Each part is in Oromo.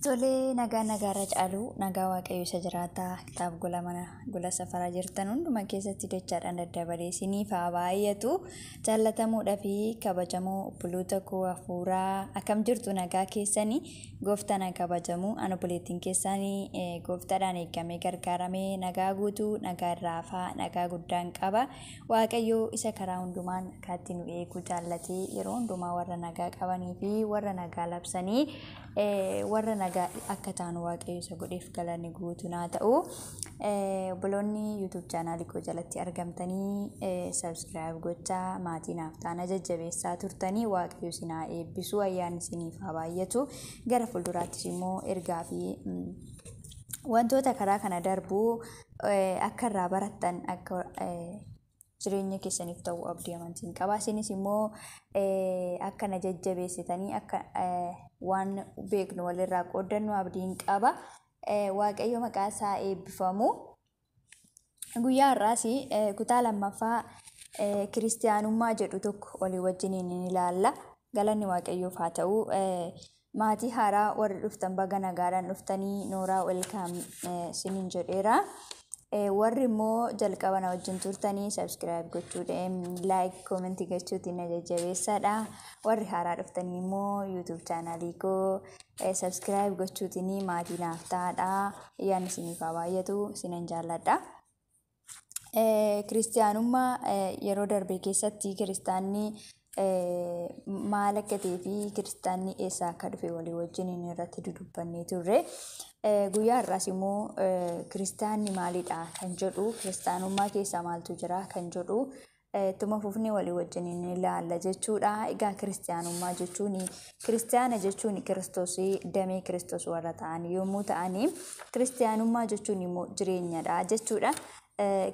Tolee nagaa caalu nagaa waaqayyo isa jiraataa kitaaba gola safaraa jirtan hunduma keessatti dachaadhaan daddabaree isiniif haa baay'atu jaallatamuudhaa fi kabajamoo obboloota koo hafuuraa akkam jirtu nagaa keessanii gooftaan kabajamu obboleettiin keessanii gooftaadhaan eegamee gargaaramee nagaa guutuu nagaa raafaa nagaa guddaan qaba waaqayyo isa karaa hundumaan kaatti nu eegu jaallatee yeroo hundumaa warra nagaa qabanii fi warra nagaa labsanii warra nagaa akka taanu waaqayyo isa godheef galanni guutuu naa ta'u obboloonni YouTube chaanaalii koo jalatti argamtanii subscribe gochaa maatii naaf taana jajjabeessaa turtanii waaqayyo isin haa eebbisu ayyaanni isiniif haa baay'atu gara fuulduraattis immoo ergaa fi wantoota karaa kana darbuu akka irraa barattan akka jireenya keessaniif ta'u abdii amantiin qaba isinis immoo akka na jajjabeessitanii akka waan beeknu walirraa qoodannu abdiin qaba waaqayyo maqaa isaa eebbifamu guyyaa har'aas kutaa lammaffaa kiristiyaanummaa jedhu tokko walii wajjin ni ilaalla galanni waaqayyoof haa ta'u maatii haaraa warri dhuftan baga nagaadhaan dhuftanii nooraa welkaam sinin jedheera warri immoo jalqaba na wajjin turtanii subscribe gochuudhaan like comment gochuutiin na jajjabeessadha warri haaraa dhuftanii immoo YouTube chaanaalii koo subscribe gochuutiin maatii naaf ta'aadha ayyaanni isiniif haa baay'atu isinan jaalladha kiristiyaanummaa yeroo darbe keessatti kiristaanni maal akka ta'ee fi kiristaanni eessaa akka dhufe walii wajjin irratti dudubbannee turre guyyaa har'aas immoo kiristaanni maalidha kan jedhu kiristaanummaa keessaa maaltu jira kan jedhu tuma fufnee walii wajjin ilaalla jechuudha egaa kiristiyaanummaa jechuun kiristiyaana jechuun kiristoosii damee kiristoos warra ta'an yommuu ta'anii kiristiyaanummaa jechuun immoo jireenyadha jechuudha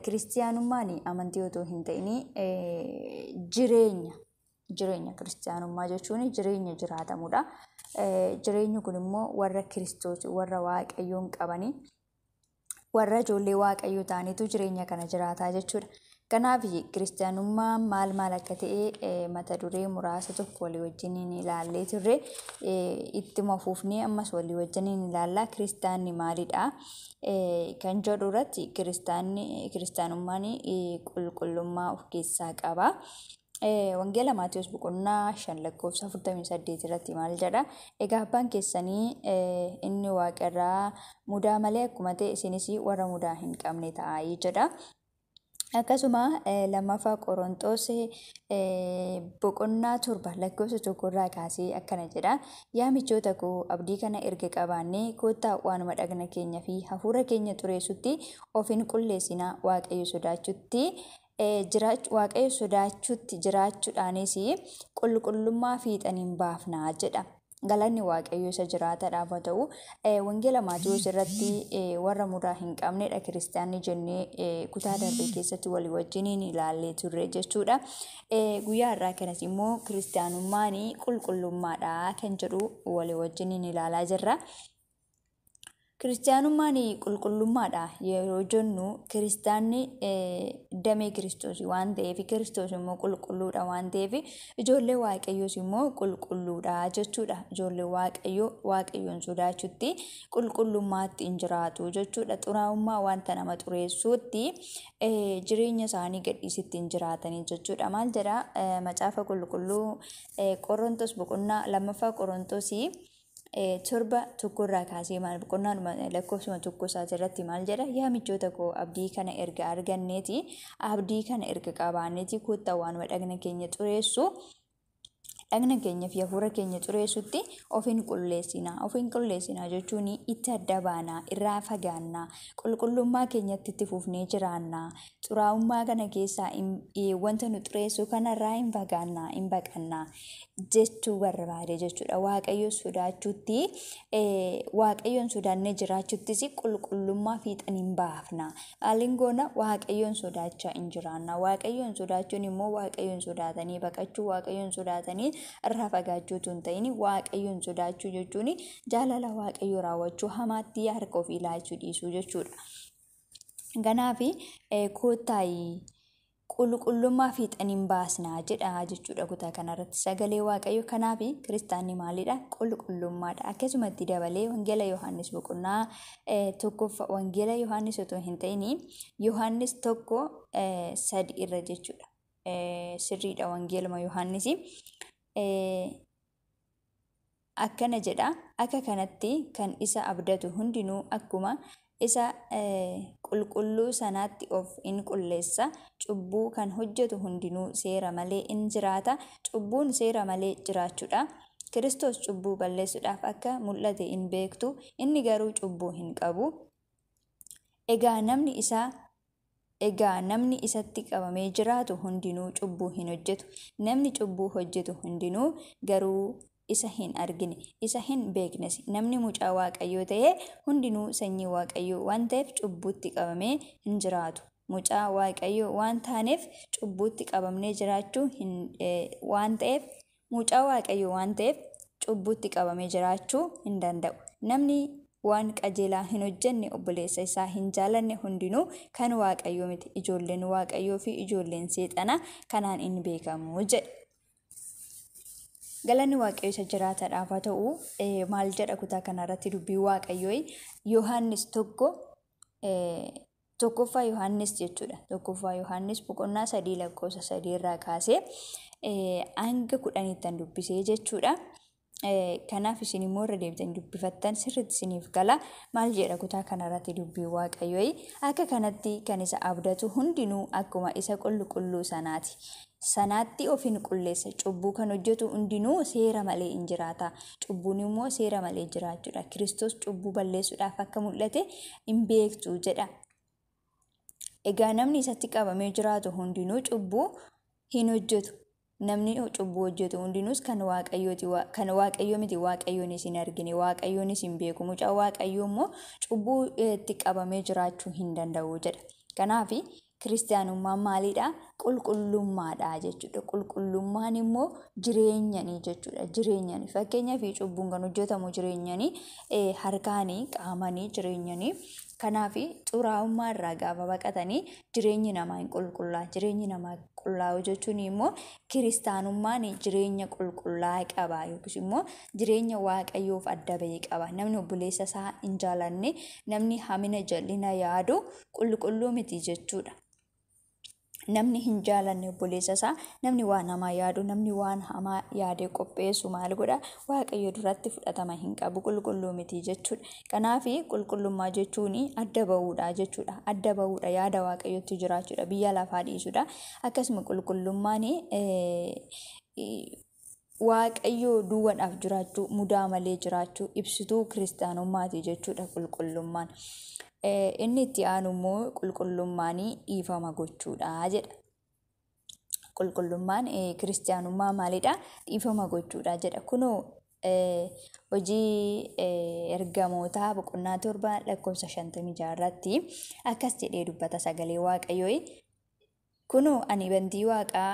kiristiyaanummaan amantii otoo hin ta'in jireenya kiristiyaanummaa jechuun jireenya jiraatamudha jireenyi kun immoo warra kiristoos warra waaqayyoon qabanii warra ijoollee waaqayyoo ta'anitu jireenya kana jiraataa jechuudha kanaaf kiristiyaanummaa maal akka ta'e mata duree muraasa tokko walii wajjin ilaallee turre ittuma fufnee ammas walii wajjin ilaalla kiristaanni maalidha kan jedhu irratti kiristaanummaan qulqullummaa of keessaa qaba wangeela Maatiyos boqonnaa 5:48 irratti maal jedha egaa abbaan keessanii inni waaqarraa mudaa malee akkuma ta'e isinis warra mudaa hin qabne ta'aa jedha akkasuma lammaffaa Qorontos boqonnaa 7:1 irraa kaasee akkana jedha yaa michoota koo abdii kana erga qabaannee koottaa waanuma dhagna keenya fi hafuura keenya xureessutti of hin qulleessinaa waaqayyo sodaachutti waaqayyo sodaachutti jiraachuudhaanis qulqullummaa fiixaniin baafnaa jedha galanni waaqayyo isa jiraataadhaaf haa ta'u wangeela Maatiyos irratti warra mudaa hin qabnedha kiristaanni jennee kutaa darbe keessatti walii wajjin ilaallee turre jechuudha guyyaa har'aa kanas immoo kiristaanummaan qulqullummaadha kan jedhu walii wajjin ilaalaa jirra kiristiyaanummaan qulqullummaadha yeroo jennu kiristaanni damee kiristoos waan ta'eef kiristoos immoo qulqulluudha waan ta'eef ijoollee waaqayyoos immoo qulqulluudha jechuudha ijoollee waaqayyoon sodaachutti qulqullummaatti hin jiraatu jechuudha xuraa'ummaa wanta nama xureessuutti jireenya isaanii gadhiisitti hin jiraatanii jechuudha maal jedha macaafa qulqulluu Qorontos boqonnaa lammaffaa Qorontosii 7:1 irraa kaasee maal boqonnaan lakkoofsuma 1 irratti maal jedha yaa michoota koo abdii kana erga arganneeti abdii kana erga qabaanneeti koottaa waanuma dhagna keenya xureessu dhagna keenya fi hafuura keenya xureessutti of hin qulleessinaa jechuun itti adda baanaa irraa fagaannaa qulqullummaa keenyatti itti fufnee jiraannaa xuraa'ummaa kana keessaa wanta nu xureessu kanarraa hin fagaannaa hin baqannaa jechuu barbaade jechuudha waaqayyoon sodaachutti waaqayyoon sodaannee jiraachuttis qulqullummaa fiixaniin baafna alingoona waaqayyoon sodaachaa hin jiraanna waaqayyoon sodaachuun immoo waaqayyoon sodaatanii baqachuu waaqayyoon sodaatanii irraa fagaachuutu hin ta'in waaqayyoon sodaachuu jechuun jaalala waaqayyoo raawwachuu hamaatti harka ofii ilaachuu dhiisuu jechuudha kanaaf koottaa qulqullummaa fiixaniin baasnaa jedha jechuudha kutaa kanarratti. Sagalee Waaqayyoo kanaafi kiristaanni maalidha? Qulqullummaadha. Akkasumatti dabalee Wangeela Yohaannis boqonnaa tokkoffaa Wangeela Yohaannis otoo hin ta'in Yohaannis 1:3 irra jechuudha. Sirriidha Wangeeluma Yohaannis. Akkana jedha. Akka kanatti kan isa abdatu hundinuu akkuma isa qulqulluu sanaatti of in qulleessa. Cubbuu kan hojjetu hundinuu seera malee in jiraata. Cubbuun seera malee jiraachuudha. Kiristoos cubbuu balleessuudhaaf akka mul'ate in beektu. Inni garuu cubbuu hin qabu. Egaa namni isatti qabamee jiraatu hundinuu cubbuu hin hojjetu. Namni cubbuu hojjetu hundinuu garuu isa hin argine, isa hin beeknes. Namni mucaa Waaqayyoo ta'e hundinuu sanyii Waaqayyoo waan ta'eef cubbuutti qabamee hin jiraatu. Mucaa Waaqayyoo waan taaneef cubbuutti qabamnee jiraachuu waan ta'eef mucaa Waaqayyoo waan ta'eef cubbuutti qabamee jiraachuu hin danda'u. Namni waan qajeelaa hin hojjenne obboleessa isaa hin jaalanne hundinuu kan Waaqayyoo miti. Ijoolleen Waaqayyoo fi ijoolleen seexanaa kanaan in beekamu jedha. Galanni Waaqayyoo isa jiraataadhaaf haa ta'u, maal jedha kutaa kanarratti dubbii Waaqayyoo? Yohaannis tokkoffaa Yohaannis jechuudha. Tokkoffaa Yohaannis boqonnaa 3 lakkoofsa 3 irraa kaasee hanga 10 dubbisee jechuudha. Kanaaf isin immoo irra deebitanii dubbifattan sirriitti isiniif gala. Maal jedha kutaa kanarratti dubbii Waaqayyoo? Akka kanatti kan isa abdatu hundinuu akkuma isa qulqulluu sanaatti of in qulleessa. Cubbuu kan hojjetu hundinuu seera malee in jiraata. Cubbuun immoo seera malee jiraachuudha. Kiristoos cubbuu balleessuudhaaf akka mul'ate in beektu jedha. Egaa namni isatti qabamee jiraatu hundinuu cubbuu hin hojjetu. Namni cubbuu hojjetu hundinuus kan Waaqayyoo miti. Waaqayyoonis hin argine, Waaqayyoonis hin beeku. Mucaa Waaqayyoo immoo cubbuu itti qabamee jiraachuu hin danda'u jedha. Kanaaf kiristaanummaan maalidha? Qulqullummaadha jechuudha. Qulqullummaan immoo jireenyanii jechuudha. Jireenyanii fakkeenyaaf cubbuun kan hojjetamu jireenyanii harkaanii qaamanii jireenyanii. Kanaaf xuraa'ummaa irraa gaafa baqatanii jireenyi namaa hin qulqullaa. Jireenyi namaa qulqullaa'u jechuun immoo kiristaanummaan jireenya qulqullaa qaba yookiis immoo jireenya Waaqayyoof adda bahee qaba. Namni obboleessa isaa hin jaalanne, namni hamina jal'ina yaadu qulqulluu miti jechuudha. Namni hin jaalanne obboleessa isaa, namni waan hamaa yaadu, namni waan hamaa yaadee qopheessu maal godha? Waaqayyo duratti fudhatama hin qabu, qulqulluu miti jechuudha. Kanaaf qulqullummaa jechuun adda bahuudha jechuudha. Adda bahuudha, yaada Waaqayyootti jiraachuudha, biyya lafaa dhiisuudha. Akkasuma qulqullummaan Waaqayyoo duwwaadhaaf jiraachuu, mudaa malee jiraachuu ibsituu kiristaanummaati jechuudha qulqullummaan. Inni itti aanu immoo qulqullummaan dhiifama gochuudha jedha. Qulqullummaan kiristaanummaa maalidha? Dhiifama gochuudha jedha. Kunoo hojii ergamootaa boqonnaa 7 lakkoofsa 56 irratti akkas jedhee dubbata sagalee Waaqayyoo. Kunoo ani bantii Waaqaa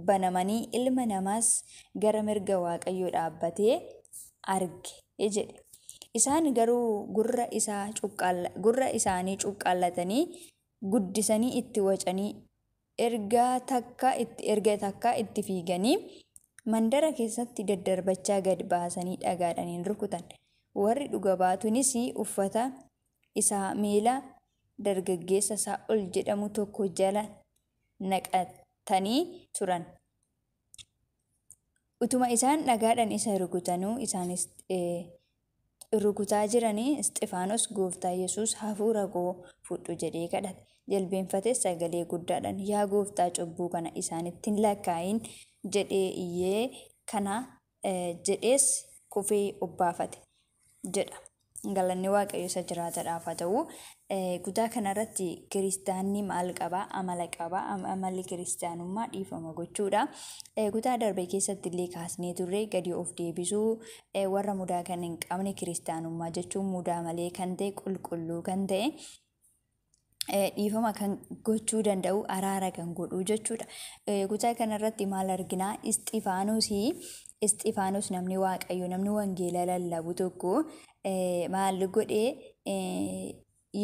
banamanii ilma namaas gara mirga Waaqayyoo dhaabbatee arge jedhe. Isaan garuu gurra isaanii cuqqaallatanii guddisanii itti wacanii erga takka itti fiiganii mandara keessatti daddarbachaa gad baasanii dhagaadhaan rukutan. Warri dhuga baatunis uffata isaa miila dargaggeessa Saa'ol jedhamu tokko jala naqatanii turan. Utuma isaan dhagaadhaan isa rukutanuu isaanis rukutaa jiranii Isxifaanos Gooftaa Yesuus hafuura koo fudhu jedhee kadhate. Jilbeenfates sagalee guddaadhaan yaa Gooftaa cubbuu kana isaanitti hin lakkaayin jedhee iyyee kana jedhees kufee obbaafate jedha. Galanni Waaqayyo isa jiraataadhaaf haa ta'u. Kutaa kanarratti kiristaanni maal qabaa? Amala qabaa. Amalli kiristaanummaa dhiifama gochuudha. Kutaa darbe keessatti illee kaasnee turre gadi of deebisuu, warra mudaa kan hin qabne kiristaanummaa jechuun mudaa malee kan ta'e, qulqulluu kan ta'e, dhiifama kan gochuu danda'u, araara kan godhuu jechuudha. Kutaa kanarratti maal arginaa? Isxifaanos namni Waaqayyo, namni wangeela lallabu tokko maal godhee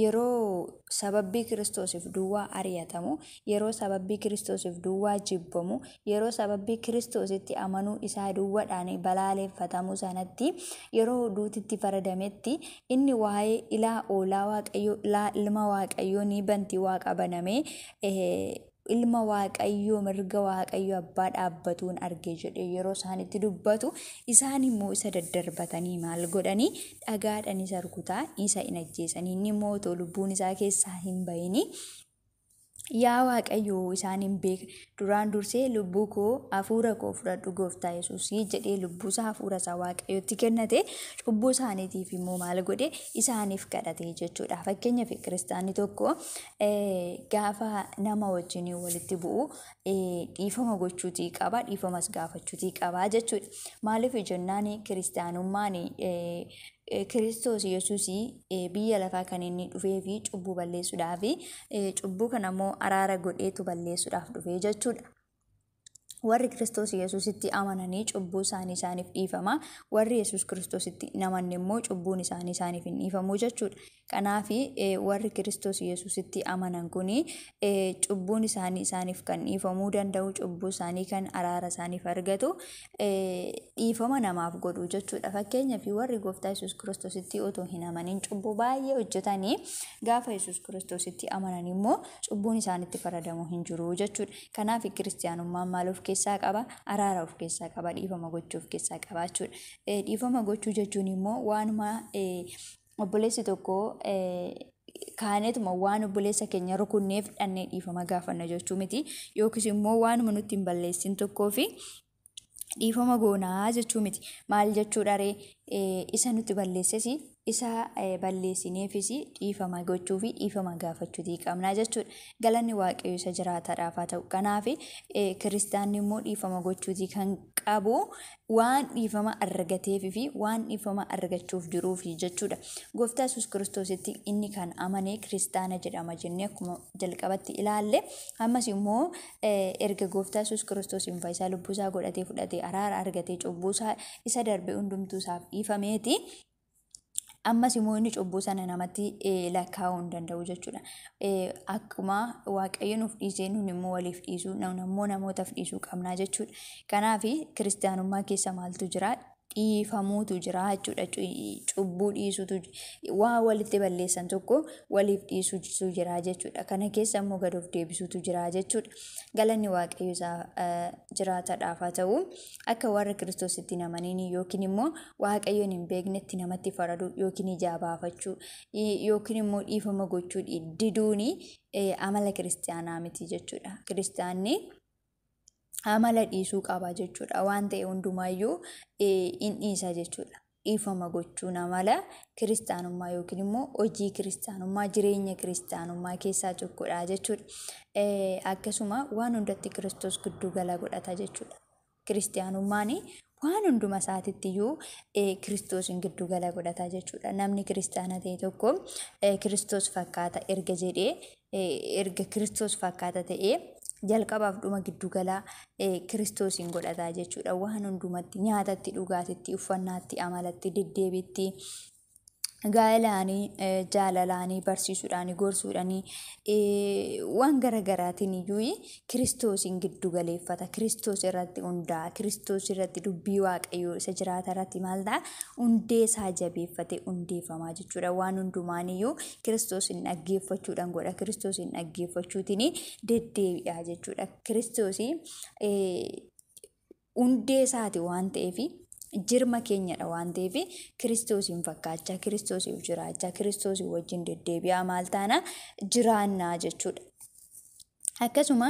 yeroo sababbii Kiristoosiif duwwaa ari'atamu, yeroo sababbii Kiristoosiif duwwaa jibbamu, yeroo sababbii Kiristoositti amanuu isaa duwwaadhaan balaaleffatamu sanatti yeroo duutitti faradametti inni waa'ee ilaa oolaa Waaqayyoo ilma Waaqayyoo ni bantii waaqa banamee ilma Waaqayyoo mirga Waaqayyoo abbaa dhaabbatuun argee jedhee yeroo isaanitti dubbatu isaan immoo isa daddarbatanii maal godhanii dhagaadhaan isa rukutaa isa hin ajjeesanii inni immoo otoo lubbuun isaa keessaa hin bahini yaa Waaqayyoo isaan hin beekne duraan dursee lubbuu koo hafuura koo fudhadhu gooftaa Yesuus jedhee lubbuusaa hafuura isaa Waaqayyootti kennate cubbuu isaaniitiif immoo maal godhe isaaniif kadhate jechuudha. Fakkeenyaaf kiristaanni tokko gaafa nama wajjin walitti bu'u dhiifama gochuutii qaba, dhiifamas gaafachuutii qaba jechuudha. Maaliif jennaan kiristaanummaan Kiristoos Yesuus biyya lafaa kan inni dhufee fi cubbuu balleessuudhaaf cubbuu kana immoo araara godheetu balleessuudhaaf dhufee jechuudha. Warri Kiristoos Yesuusitti amananii cubbuu isaanii isaaniif dhiifama. Warri Yesuus Kiristoositti namanni immoo cubbuun isaanii isaaniif hin dhiifamu jechuudha. Kanaaf warri Kiristoos Yesuusitti amanan kun cubbuun isaanii isaaniif kan dhiifamuu danda'u, cubbuu isaanii kan araara isaaniif argatu dhiifama namaaf godhu jechuudha. Fakkeenyaaf warri gooftaa Yesuus Kiristoositti otoo hin amanin cubbuu baay'ee hojjetanii gaafa Yesuus Kiristoositti amanan immoo cubbuun isaanitti faradamu hin jiru jechuudha. Kanaaf kiristaanummaan maal of keessaa qaba? Araara of keessaa qaba, dhiifama gochuu of keessaa qaba jechuudha. Dhiifama gochuu jechuun immoo waanuma obboleessi tokko kaaneetuma waan obboleessa keenya rukunneef dhannee dhiifama gaafanna jechuu miti. Yookiis immoo waanuma nutti hin balleessin tokkoo fi dhiifama goonaa jechuu miti. Maal jechuudha ree? Isa nutti balleesses isa balleessineefis dhiifama gochuu fi dhiifama gaafachuutii qabna jechuudha. Galanni Waaqayyoo isa jiraataadhaaf haa ta'u. Kanaaf kiristaanni immoo dhiifama gochuutii kan qabu waan dhiifama argateef fi waan dhiifama argachuuf jiruuf jechuudha. Gooftaa Yesuus Kiristoositti inni kan amane kiristaana jedhama jennee akkuma jalqabatti ilaalle. Ammas immoo erga Gooftaa Yesuus Kiristoosiin fayyisaa lubbuusaa godhatee fudhatee araara argatee cubbuusaa isa darbe hundumtuu isaaf dhiifameeti. Ammas immoo inni cubbuu sana namatti lakkaa'uu hin danda'u jechuudha. Akkuma Waaqayyo nuuf dhiisee nun immoo waliif dhiisuu, nammoo namootaaf dhiisuu qabna jechuudha. Kanaaf kiristaanummaa keessa maaltu jira? Dhiifamuutu jira jechuudha. Cubbuu dhiisuutu waan walitti balleessan tokko waliif dhiisuutu jira jechuudha. Kana keessa immoo gad of deebisuutu jira jechuudha. Galanni Waaqayyo isaa jiraataadhaaf haa ta'u. Akka warra Kiristoositti namaniin yookiin immoo Waaqayyoon hin beeknetti namatti faraduu yookiin ijaa baafachuu yookiin immoo dhiifama gochuu diduun amala kiristaanaa miti jechuudha. Kiristaanni amala dhiisuu qaba jechuudha. Waan ta'e hundumaayyuu in dhiisa jechuudha. Dhiifama gochuun amala kiristaanummaa yookiin immoo hojii kiristaanummaa, jireenya kiristaanummaa keessaa tokkodha jechuudha. Akkasuma waan hundatti Kiristoos giddu gala godhata jechuudha. Kiristaanummaan waan hunduma isaatiiyyuu Kiristoosin giddu gala godhata jechuudha. Namni kiristaana ta'e tokko Kiristoos fakkaata erga jedhee erga Kiristoos fakkaata ta'ee jalqabaaf dhuma giddu galaa Kiristoosiin godhataa jechuudha. Waan hundumatti nyaatatti, dhugaatitti, uffannaatti, amalatti, deddeebiitti, gaa'elaanii, jaalalaanii, barsiisuudhaanii, gorsuudhaanii waan garaagaraatiin iyyuu Kiristoosiin giddu galeeffata. Kiristoos irratti hundaa'a. Kiristoos irratti dubbii Waaqayyoo isa jiraata irratti maal ta'a? Hundee isaa jabeeffate hundeeffamaa jechuudha. Waan hundumaaniyyuu Kiristoosin dhaggeeffachuudhaan godha. Kiristoosin dhaggeeffachuutiin deddeebi'a jechuudha. Kiristoosii hundee isaati waan ta'eef jirma keenyadha waan ta'eef Kiristoosiin fakkaachaa, Kiristoosiif jiraachaa, Kiristoosii wajjin deddeebi'aa maal taana jiraannaa jechuudha. Akkasuma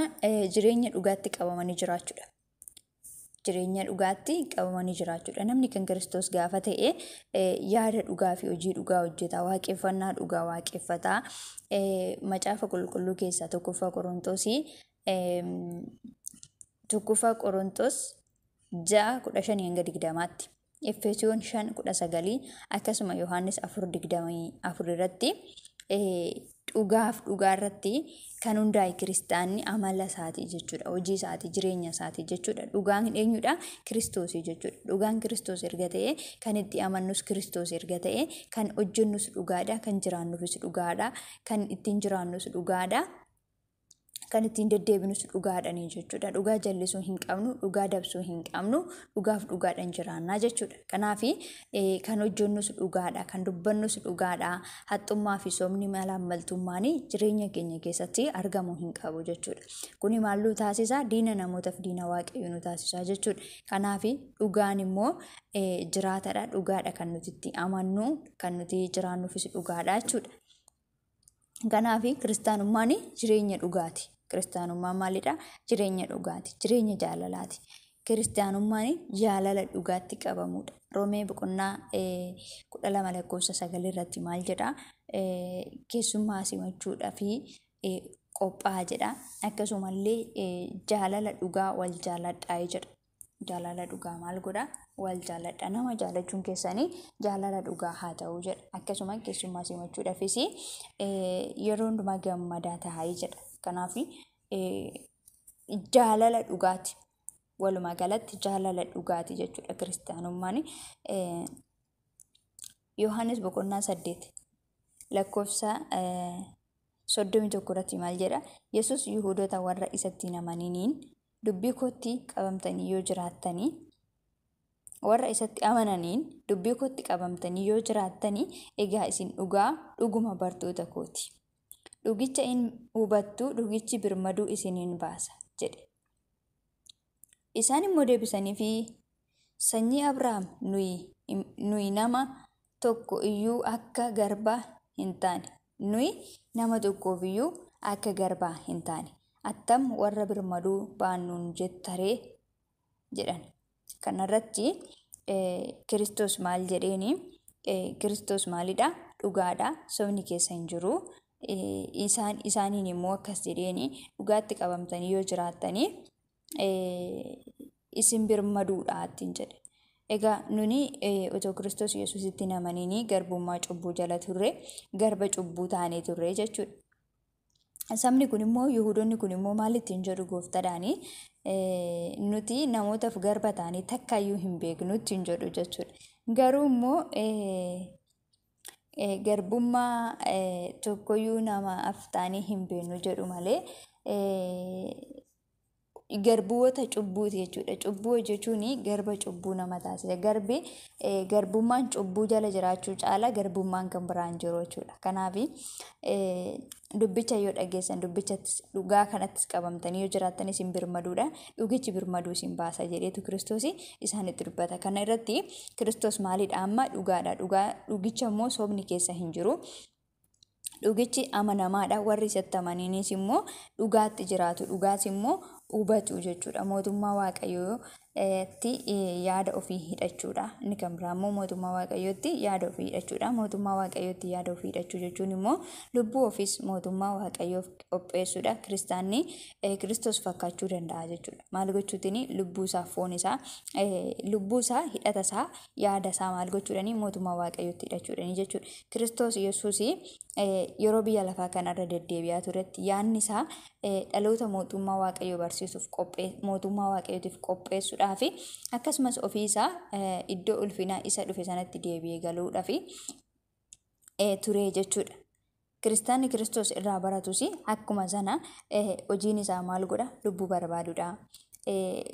jireenya dhugaatti qabamanii jiraachuudha. Jireenya dhugaatti qabamanii jiraachuudha. Namni kan Kiristoos gaafa ta'e yaada dhugaa fi hojii dhugaa hojjeta. Waaqeffannaa dhugaa waaqeffataa. Macaafa qulqulluu keessaa tokkoffaa Qorontos 6:15-20 Efesoon 5:19 akkasuma Yohaannis 4:24 irratti dhugaaf dhugaa irratti kan hundaa'e kiristaanni amala isaatii jechuudha. Hojii isaatii, jireenya isaatii jechuudha. Dhugaan eenyudha? Kiristoosii jechuudha. Dhugaan Kiristoos erga ta'e, kan itti amannus Kiristoos erga ta'e, kan hojjennus dhugaadha, kan jiraannufis dhugaadha, kan ittiin jiraannus dhugaadha. Kan ittiin deddeebinus dhugaadhani jechuudha. Dhugaa jallisuu hin qabnu, dhugaa dabsuu hin qabnu, dhugaaf dhugaadhaan jiraannaa jechuudha. Kanaaf kan hojjennus dhugaadha, kan dubbannus dhugaadha. Haxxummaa fi sobni malaammaltummaan jireenya keenya keessatti argamuu hin qabu jechuudha. Kuni maal nu taasisa? Diina namootaaf diina waaqayyoo nu taasisa jechuudha. Kanaaf dhugaan immoo jiraatadha. Dhugaadha kan nuti itti amannu, kan nuti jiraannuufis dhugaadha jechuudha. Kanaaf kiristaanummaan jireenya dhugaati. Kiristaanummaan maalidha? Jireenya dhugaati. Jireenya jaalalaati. Kiristaanummaan jaalala dhugaatti qabamudha. Roomee boqonnaa 12:9 irratti maal jedha? Keessummaa simachuudhaa fi qophaa'aa jedha. Akkasumallee jaalala dhugaa wal jaaladhaa jedha. Jaalala dhugaa maal godha? Wal jaaladha. Nama jaalachuun keessanii jaalala dhugaa haa ta'u jedha. Akkasuma keessummaa simachuudhaafis yeroo hundumaa gammadaa ta'aa jedha. Kanaaf jaalala dhugaati. Walumaa galatti jaalala dhugaati jechuudha kiristaanummaan. Yohaannis boqonnaa 8:31 irratti maal jedha? Yesus Yihuudoota warra isatti hin amaniniin dubbii kootti qabamtanii yoo jiraattanii, warra isatti amananiin dubbii kootti qabamtanii yoo jiraattanii, egaa isin dhuguma bartoota kooti. Dhugicha hin hubattu, dhugichi birmaduu isiniin baasa jedhe. Isaan immoo deebisanii fi sanyii Abrahaam nuyi nama tokko iyyuu akka garbaa hin taane. Nuyi nama tokkoof iyyuu akka garbaa hin taane. Attam warra birmaduu baannuun jettaree jedhan. Kanarratti Kiristoos maal jedheeni? Kiristoos maalidha? Dhugaadha. Sobni keessa hin jiru. Isaaniin immoo akkas jedheeni dhugaatti qabamtanii yoo jiraattanii isin birmaduudha ittiin jedhe. Egaa nuni otoo Kiristoos Yesuusitti hin amaniin garbummaa cubbuu jala turre, garba cubbuu taanee turre jechuudha. Sabni kun immoo Yihuudoonni kun immoo maal ittiin jedhu gooftaadhaanii nuti namootaaf garba taanii takkaayyuu hin beeknu ittiin jedhu jechuudha. Garuu immoo garbummaa tokkoyyuu namaaf taanii hin beeknu jedhu malee garboota cubbuuti jechuudha. Cubbuu jechuun garba cubbuu nama taasisa. Garbummaan cubbuu jala jiraachuu caala garbummaan kan biraan jiru jechuudha. Kanaaf dubbicha yoo dhageessan dubbichatti dhugaa kanattis qabamtanii yoo jiraattan isin birmaduudha. Dhugichi birmaduu isin baasa jedheetu Kiristoos isaanitti dubbata. Kana irratti Kiristoos maalidha? Amma dhugaadha. Dhugicha immoo sobni keessa hin jiru. Dhugichi amanamaadha. Warri isatti amaniinis immoo dhugaatti jiraatu. Dhugaas immoo hubatu jechuudha. Mootummaa Waaqayyootti yaada ofii hidhachuudha. Inni kan biraa immoo mootummaa Waaqayyootti yaada ofii hidhachuudha. Mootummaa Waaqayyootti yaada ofii hidhachuu jechuun immoo lubbuu ofiis mootummaa Waaqayyoof qopheessuudha. Kiristaanni Kiristoos fakkaachuu danda'a jechuudha. Maal gochuutiin lubbuu isaa, foon isaa, lubbuu isaa, hidhata isaa, yaada isaa maal gochuudhaanii mootummaa Waaqayyootti hidhachuudhaanii jechuudha. Kiristoos Yesuus yeroo biyya lafaa kanarra deddeebi'aa turetti yaadni isaa dhaloota mootummaa Waaqayyoo barsiisuuf mootummaa Waaqayyootiif qopheessuudhaa fi akkasumas ofii isaa iddoo ulfinaa isa dhufe sanatti deebi'ee galuudhaa fi ture jechuudha. Kiristaanni Kiristoos irraa baratus akkuma sana hojiin isaa maal godha? Lubbuu barbaaduudha.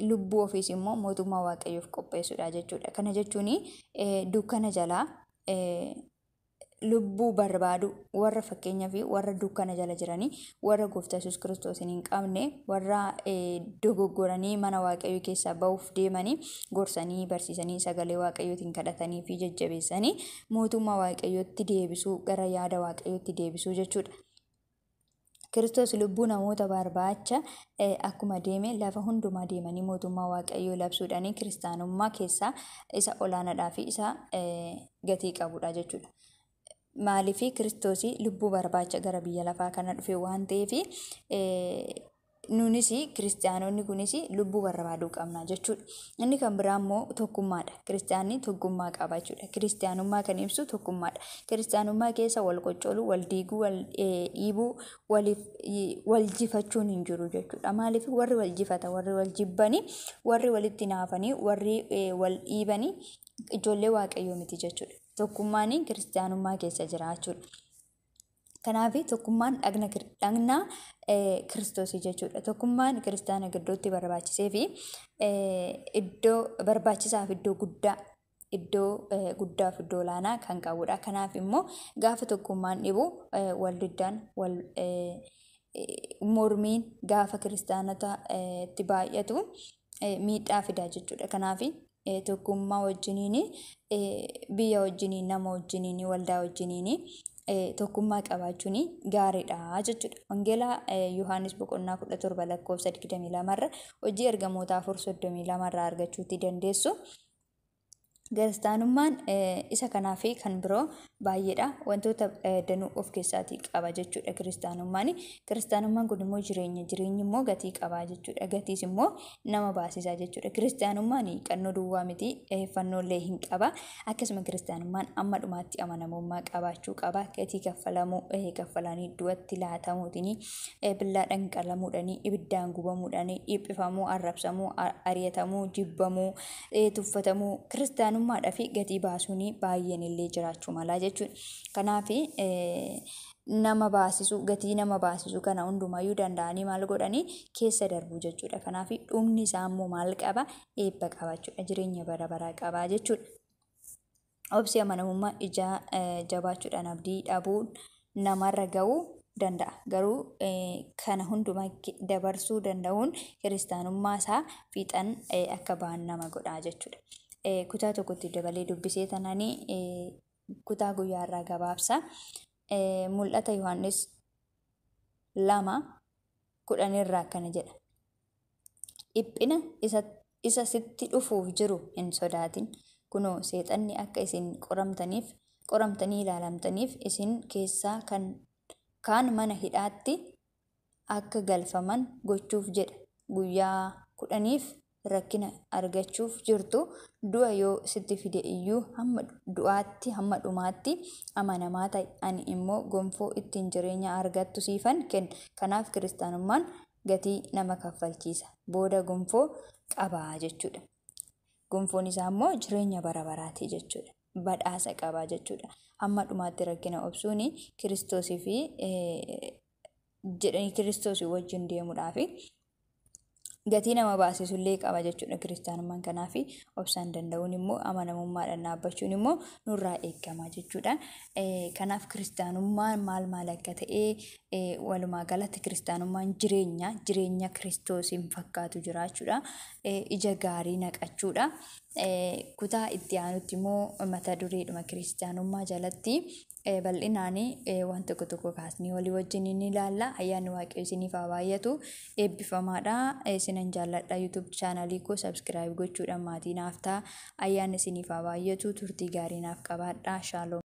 Lubbuu ofiis immoo mootummaa Waaqayyoof qopheessuudha jechuudha. Kana jechuun dukkana jalaa lubbuu barbaadu warra fakkeenyaa fi warra dukkana jala jiranii, warra Gooftaa Yesuus Kiristoos hin qabne, warra dogoggoranii mana Waaqayyoo keessaa ba'uuf deemanii gorsanii barsiisanii sagalee Waaqayyootiin kadhatanii fi jajjabeessanii mootummaa Waaqayyootti deebisuu, gara yaada Waaqayyootti deebisuu jechuudha. Kiristoos lubbuu namoota barbaacha akkuma deeme lafa hundumaa deemanii mootummaa Waaqayyoo labsuudhaan kiristaanummaa keessaa isa olaanaadhaa fi isa gatii qabudha jechuudha. Maaliif Kiristoos lubbuu barbaacha gara biyya lafaa kana dhufe waan ta'eef nunis kiristaanonni kunis lubbuu barbaaduu qabna jechuudha. Inni kan biraa immoo tokkummaadha. Kiristaanni tokkummaa qaba jechuudha. Kiristaanummaa kan ibsu tokkummaadha. Kiristaanummaa keessa wal qoccoluu, wal diiguu, wal dhiibuu, wal jifachuun hin jiru jechuudha. Maaliif warri wal jifata, warri wal jibbanii, warri walitti naafanii, warri wal dhiibanii ijoollee waaqayyoo miti jechuudha. Tokkummaan kiristaanummaa keessa jira jechuudha. Kanaaf tokkummaan dhagna Kiristoos jechuudha. Tokkummaan kiristaana gidduutti barbaachisee fi iddoo barbaachisaaf iddoo guddaaf iddoo olaanaa kan qabudha. Kanaaf immoo gaafa tokkummaan dhibu wal diddaan wal mormiin gaafa kiristaanota itti baay'atu miidhaa fida jechuudha. Kanaaf tokkummaa wajjiniin biyya wajjiniin nama wajjiniin waldaa wajjiniin tokkummaa qabaachuun gaariidha jechuudha. Wangeelaa Yohaannis boqonnaa 17 lakkoofsa 22 irra hojii ergamoota 4:32 irraa argachuutti dandeessu. Kiristaanummaan isa kanaa fi kan biroo baay'eedha. Wantoota danuu of keessaatii qaba jechuudha kiristaanummaan kun immoo jireenyi immoo gatii qaba jechuudha. Gatiis immoo nama baasisa jechuudha. Kiristaanummaan qannoo duwwaa miti, fannoolee hin qaba. Akkasuma kiristaanummaan amma dhumaatti amanamummaa qabaachuu qaba. Gatii kaffalanii du'atti laatamuutiin billaadhaan qalamuudhaan ibiddaan gubamuudhaan dhiphifamuu, arrabsamuu, ari'atamuu, jibbamuu, tuffatamuu kiristaanummaadhaa fi gatii baasuun baay'een illee jiraachuu mala jechuudha. Kanaaf nama baasisu gatii nama baasisu kana hundumayyuu danda'anii maal godhanii keessa darbu jechuudha. Kanaaf dhumni isaa immoo maal qaba? Eebba qaba jechuudha. Jireenya bara baraa qaba jechuudha. Obsi amanamummaa ijaa jabaachuudhaan abdii dhabuun namarra ga'uu danda'a. Garuu kana hundumaa dabarsuu danda'uun kiristaanummaa isaa fiixan akka ba'an nama godha jechuudha. Kutaa tokkotti dabalee dubbisee tananii kutaa guyyaarraa gabaabsa. Mul'ata Yohaannis 2:10 irraa akkana jedha. Dhiphina isa sitti dhufuuf jiru hin sodaatin. Kunoo seexanni akka isin qoramtanii ilaalamtaniif isin keessaa kaan mana hidhaatti akka galfaman gochuuf jedha. Guyyaa 10 rakkina argachuuf jirtu du'a yoo sitti fide iyyuu hamma du'aatti hamma dhumaatti amanamaa ta'i. Ani immoo gonfoo ittiin jireenya argattu siifan kenna. Kanaaf kiristaanummaan gatii nama kaffalchiisa. Booda gonfoo qabaa jechuudha. Gonfoon isaa immoo jireenya bara baraati jechuudha. Badhaasa qabaa jechuudha. Hamma dhumaatti rakkina obsuun Kiristoosii fi Kiristoosii wajjin deemuudhaaf gatii nama baasisullee qaba jechuudha kiristaanummaan. Kanaaf obsaan danda'uun immoo amanamummaadhaan dhaabbachuun immoo nurraa eegama jechuudha. Kanaaf kiristaanummaan maal akka ta'e walumaa galatti kiristaanummaan jireenya kiristoosiin fakkaatu jiraachuudha. Ija gaarii naqachuudha. Kutaa itti aanutti immoo mata dureedhuma kiristaanummaa jalatti bal'inaan waan tokko kaasnee walii wajjin ni ilaalla. Ayyaanni waaqayyoo isiniif haa baay'atu. Eebbifamaadha. Isinan jaalladha. YouTube chaanalii koo subscribe gochuudhaan maatii naaf ta'a. Ayyaanni isiniif haa baay'atu. Turtii gaarii naaf qabaadha. Shaaloom.